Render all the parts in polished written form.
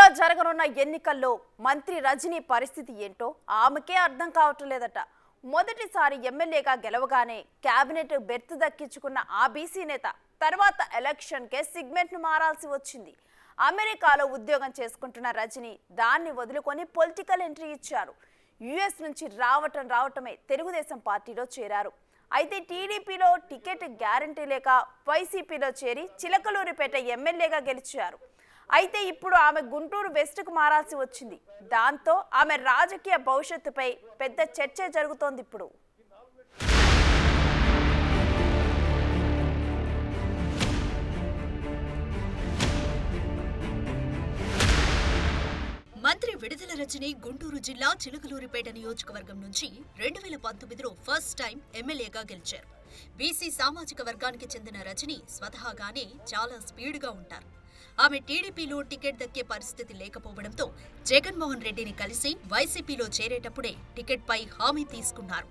ఏపీలో జరగనున్న ఎన్నికల్లో మంత్రి రజనీ పరిస్థితి ఏంటో ఆమెకే అర్థం కావటం లేదట. మొదటిసారి ఎమ్మెల్యేగా గెలవగానే కేబినెట్ బెర్త్ దక్కించుకున్న ఆ బీసీ నేత తర్వాత ఎలక్షన్కే సిగ్మెంట్ను మారాల్సి వచ్చింది. అమెరికాలో ఉద్యోగం చేసుకుంటున్న రజనీ దాన్ని వదులుకొని పొలిటికల్ ఎంట్రీ ఇచ్చారు. యుఎస్ నుంచి రావటమే తెలుగుదేశం పార్టీలో చేరారు. అయితే టీడీపీలో టికెట్ గ్యారంటీ లేక వైసీపీలో చేరి చిలకలూరిపేట ఎమ్మెల్యేగా గెలిచారు. అయితే ఇప్పుడు ఆమె గుంటూరు వెస్ట్కు మారాల్సి వచ్చింది. దాంతో ఆమె రాజకీయ భవిష్యత్తుపై పెద్ద చర్చ జరుగుతోంది. ఇప్పుడు మంత్రి విడుదల రజనీ గుంటూరు జిల్లా చిలకలూరిపేట నియోజకవర్గం నుంచి 2019లో ఫస్ట్ టైం ఎమ్మెల్యేగా గెలిచారు. బీసీ సామాజిక వర్గానికి చెందిన రజనీ స్వతహాగానే చాలా స్పీడ్గా ఉంటారు. ఆమె టీడీపీలో టికెట్ దక్కే పరిస్థితి లేకపోవడంతో జగన్మోహన్ రెడ్డిని కలిసి వైసీపీలో చేరేటప్పుడే టికెట్పై హామీ తీసుకున్నారు.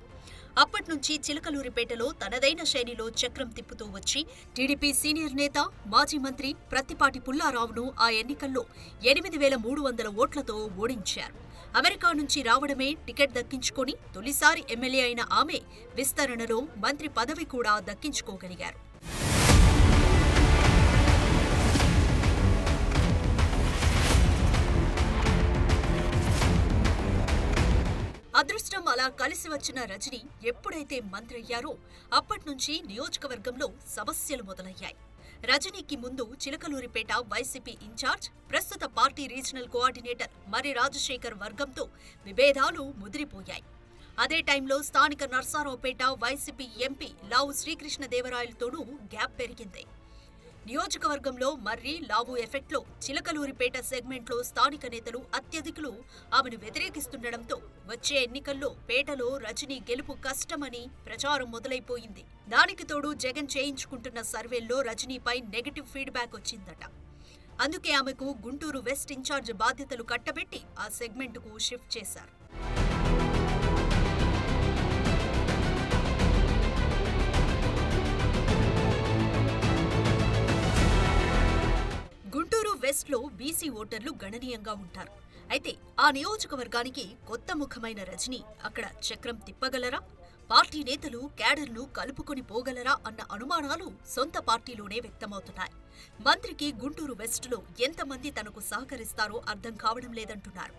అప్పట్నుంచి చిలకలూరిపేటలో తనదైన శైలిలో చక్రం తిప్పుతూ వచ్చి టీడీపీ సీనియర్ నేత మాజీ మంత్రి ప్రత్తిపాటి పుల్లారావును ఆ ఎన్నికల్లో 8,300 ఓట్లతో ఓడించారు. అమెరికా నుంచి రావడమే టికెట్ దక్కించుకొని తొలిసారి ఎమ్మెల్యే అయిన ఆమె విస్తరణలో మంత్రి పదవి కూడా దక్కించుకోగలిగారు. అదృష్టం అలా కలిసి వచ్చిన రజనీ ఎప్పుడైతే మంత్రి అయ్యారో అప్పట్నుంచి నియోజకవర్గంలో సమస్యలు మొదలయ్యాయి. రజనీకి ముందు చిలకలూరిపేట వైసీపీ ఇన్ఛార్జ్, ప్రస్తుత పార్టీ రీజనల్ కోఆర్డినేటర్ మరి రాజశేఖర్ వర్గంతో విభేదాలు ముదిరిపోయాయి. అదే టైంలో స్థానిక నర్సారావుపేట వైసీపీ ఎంపీ లావు శ్రీకృష్ణదేవరాయలతోనూ గ్యాప్ పెరిగింది. నియోజకవర్గంలో మర్రి లావు ఎఫెక్ట్లో చిలకలూరిపేట సెగ్మెంట్లో స్థానిక నేతలు అత్యధికులు ఆమెను వ్యతిరేకిస్తుండటంతో వచ్చే ఎన్నికల్లో పేటలో రజనీ గెలుపు కష్టమని ప్రచారం మొదలైపోయింది. దానికి తోడు జగన్ చేయించుకుంటున్న సర్వేల్లో రజనీపై నెగటివ్ ఫీడ్బ్యాక్ వచ్చిందట. అందుకే ఆమెకు గుంటూరు వెస్ట్ ఇన్ఛార్జ్ బాధ్యతలు కట్టబెట్టి ఆ సెగ్మెంట్కు షిఫ్ట్ చేశారు. గుంటూరు వెస్ట్లో బీసీ ఓటర్లు గణనీయంగా ఉంటారు. అయితే ఆ నియోజకవర్గానికి కొత్త ముఖమైన రజనీ అక్కడ చక్రం తిప్పగలరా? పార్టీ నేతలు క్యాడర్ను కలుపుకొని పోగలరా అన్న అనుమానాలు సొంత పార్టీలోనే వ్యక్తమవుతున్నాయి. మంత్రికి గుంటూరు వెస్ట్లో ఎంతమంది తనకు సహకరిస్తారో అర్థం కావడం లేదంటున్నారు.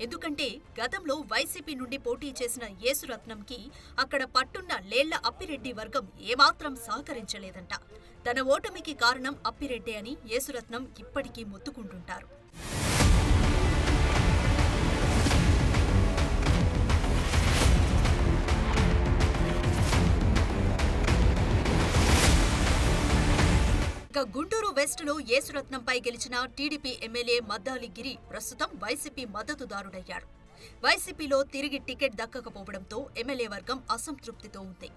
ఎందుకంటే గతంలో వైసీపీ నుండి పోటీ చేసిన యేసురత్నంకి అక్కడ పట్టున్న లేళ్ల అప్పిరెడ్డి వర్గం ఏమాత్రం సహకరించలేదంట. తన ఓటమికి కారణం అప్పిరెడ్డే అని యేసురత్నం ఇప్పటికీ మొత్తుకుంటుంటారు. ఇక గుంటూరు వెస్ట్లో యేసురత్నంపై గెలిచిన టీడీపీ ఎమ్మెల్యే మద్దాలి గిరి ప్రస్తుతం వైసీపీ మద్దతుదారుడయ్యాడు. వైసీపీలో తిరిగి టికెట్ దక్కకపోవడంతో ఎమ్మెల్యే వర్గం అసంతృప్తితో ఉంది.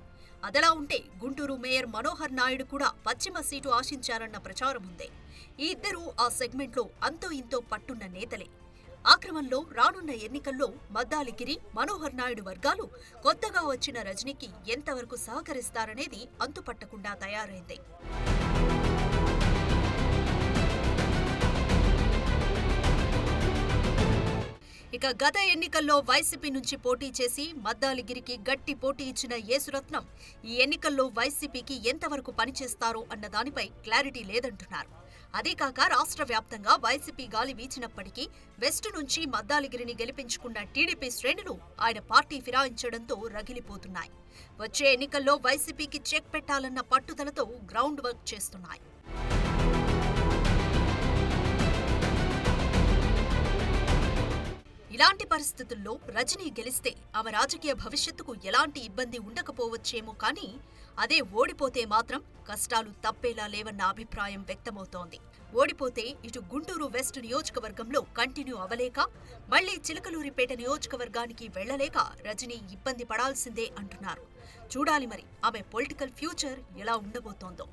అదలా ఉంటే గుంటూరు మేయర్ మనోహర్ నాయుడు కూడా పశ్చిమ సీటు ఆశించారన్న ప్రచారం ఉంది. ఈ ఇద్దరూ ఆ సెగ్మెంట్లో అంతో ఇంతో పట్టున్న నేతలే. ఆ క్రమంలో రానున్న ఎన్నికల్లో మద్దాలిగిరి, మనోహర్ నాయుడు వర్గాలు కొత్తగా వచ్చిన రజనీకి ఎంతవరకు సహకరిస్తారనేది అంతుపట్టకుండా తయారైంది. ఇక గత ఎన్నికల్లో వైసీపీ నుంచి పోటీ చేసి మద్దాలిగిరికి గట్టి పోటీ ఇచ్చిన యేసురత్నం ఈ ఎన్నికల్లో వైసీపీకి ఎంతవరకు పనిచేస్తారో అన్న దానిపై క్లారిటీ లేదంటున్నారు. అదేకాక రాష్ట్ర వ్యాప్తంగా వైసీపీ గాలి వీచినప్పటికీ వెస్టు నుంచి మద్దాలిగిరిని గెలిపించుకున్న టీడీపీ శ్రేణులు ఆయన పార్టీ ఫిరాయించడంతో రగిలిపోతున్నాయి. వచ్చే ఎన్నికల్లో వైసీపీకి చెక్ పెట్టాలన్న పట్టుదలతో గ్రౌండ్ వర్క్ చేస్తున్నాయి. ఇలాంటి పరిస్థితుల్లో రజనీ గెలిస్తే ఆమె రాజకీయ భవిష్యత్తుకు ఎలాంటి ఇబ్బంది ఉండకపోవచ్చేమో కానీ అదే ఓడిపోతే మాత్రం కష్టాలు తప్పేలా లేవన్న అభిప్రాయం వ్యక్తమవుతోంది. ఓడిపోతే ఇటు గుంటూరు వెస్ట్ నియోజకవర్గంలో కంటిన్యూ అవలేక మళ్లీ చిలకలూరిపేట నియోజకవర్గానికి వెళ్లలేక రజనీ ఇబ్బంది పడాల్సిందే అంటున్నారు. చూడాలి మరి ఆమె పొలిటికల్ ఫ్యూచర్ ఎలా ఉండబోతోందో.